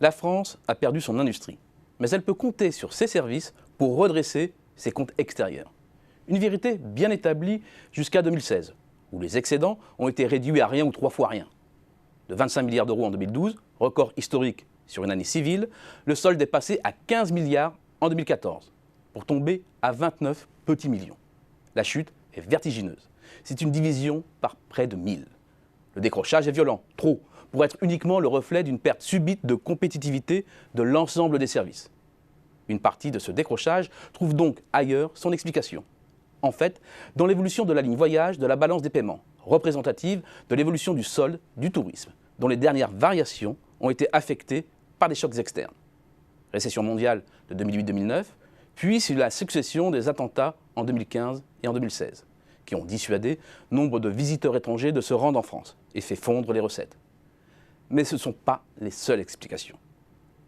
La France a perdu son industrie, mais elle peut compter sur ses services pour redresser ses comptes extérieurs. Une vérité bien établie jusqu'à 2016, où les excédents ont été réduits à rien ou 3 fois rien. De 25 milliards d'euros en 2012, record historique sur une année civile, le solde est passé à 15 milliards en 2014, pour tomber à 29 petits millions. La chute est vertigineuse. C'est une division par près de 1000. Le décrochage est violent, trop, pour être uniquement le reflet d'une perte subite de compétitivité de l'ensemble des services. Une partie de ce décrochage trouve donc ailleurs son explication. En fait, dans l'évolution de la ligne voyage de la balance des paiements, représentative de l'évolution du solde du tourisme, dont les dernières variations ont été affectées par des chocs externes. Récession mondiale de 2008-2009, puis sur la succession des attentats en 2015 et en 2016, qui ont dissuadé nombre de visiteurs étrangers de se rendre en France et fait fondre les recettes. Mais ce ne sont pas les seules explications.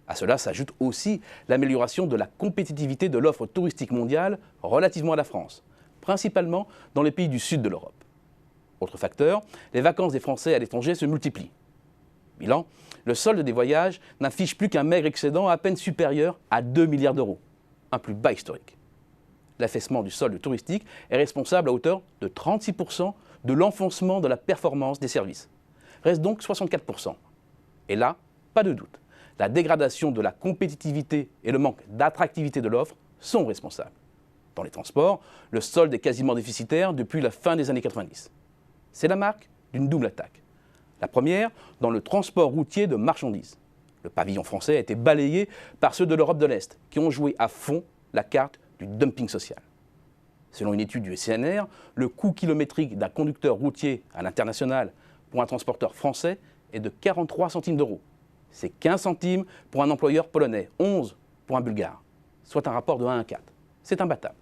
À cela s'ajoute aussi l'amélioration de la compétitivité de l'offre touristique mondiale relativement à la France, principalement dans les pays du sud de l'Europe. Autre facteur, les vacances des Français à l'étranger se multiplient. Bilan, le solde des voyages n'affiche plus qu'un maigre excédent à peine supérieur à 2 milliards d'euros, un plus bas historique. L'affaissement du solde touristique est responsable à hauteur de 36% de l'enfoncement de la performance des services. Reste donc 64%. Et là, pas de doute, la dégradation de la compétitivité et le manque d'attractivité de l'offre sont responsables. Dans les transports, le solde est quasiment déficitaire depuis la fin des années 90. C'est la marque d'une double attaque. La première, dans le transport routier de marchandises. Le pavillon français a été balayé par ceux de l'Europe de l'Est, qui ont joué à fond la carte du dumping social. Selon une étude du CNR, le coût kilométrique d'un conducteur routier à l'international pour un transporteur français est de 43 centimes d'euros. C'est 15 centimes pour un employeur polonais, 11 pour un bulgare, soit un rapport de 1 à 4. C'est imbattable.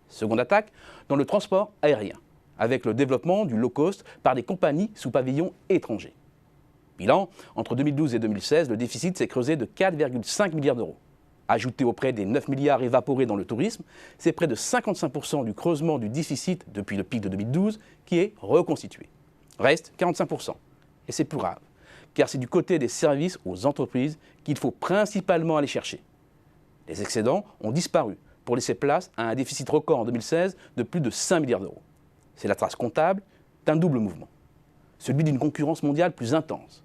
Seconde attaque, dans le transport aérien, avec le développement du low cost par des compagnies sous pavillon étranger. Bilan, entre 2012 et 2016, le déficit s'est creusé de 4,5 milliards d'euros. Ajouté auprès des 9 milliards évaporés dans le tourisme, c'est près de 55% du creusement du déficit depuis le pic de 2012 qui est reconstitué. Reste 45%. Et c'est plus grave, car c'est du côté des services aux entreprises qu'il faut principalement aller chercher. Les excédents ont disparu pour laisser place à un déficit record en 2016 de plus de 5 milliards d'euros. C'est la trace comptable d'un double mouvement, celui d'une concurrence mondiale plus intense.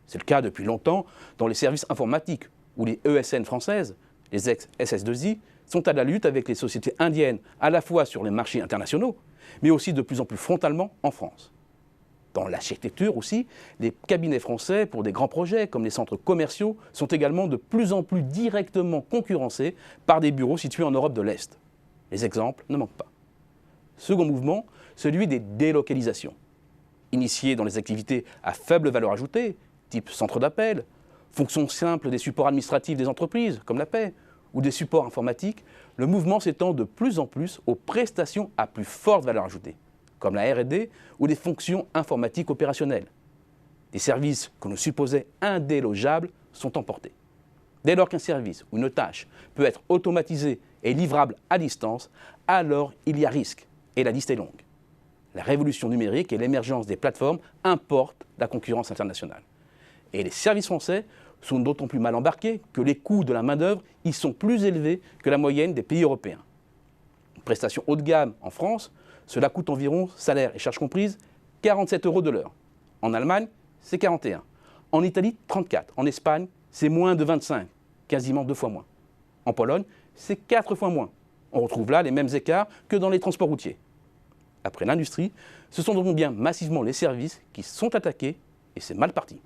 C'est le cas depuis longtemps dans les services informatiques, où les ESN françaises, les ex-SS2I, sont à la lutte avec les sociétés indiennes, à la fois sur les marchés internationaux, mais aussi de plus en plus frontalement en France. Dans l'architecture aussi, les cabinets français pour des grands projets comme les centres commerciaux sont également de plus en plus directement concurrencés par des bureaux situés en Europe de l'Est. Les exemples ne manquent pas. Second mouvement, celui des délocalisations. Initié dans les activités à faible valeur ajoutée, type centre d'appel, fonction simple des supports administratifs des entreprises, comme la paie, ou des supports informatiques, le mouvement s'étend de plus en plus aux prestations à plus forte valeur ajoutée, comme la R&D ou des fonctions informatiques opérationnelles. Des services que l'on supposait indélogeables sont emportés. Dès lors qu'un service ou une tâche peut être automatisé et livrable à distance, alors il y a risque, et la liste est longue. La révolution numérique et l'émergence des plateformes importent la concurrence internationale. Et les services français sont d'autant plus mal embarqués que les coûts de la main-d'œuvre y sont plus élevés que la moyenne des pays européens. Une prestation haut de gamme en France, cela coûte environ, salaire et charges comprises, 47 € de l'heure. En Allemagne, c'est 41. En Italie, 34. En Espagne, c'est moins de 25, quasiment 2 fois moins. En Pologne, c'est 4 fois moins. On retrouve là les mêmes écarts que dans les transports routiers. Après l'industrie, ce sont donc bien massivement les services qui sont attaqués et c'est mal parti.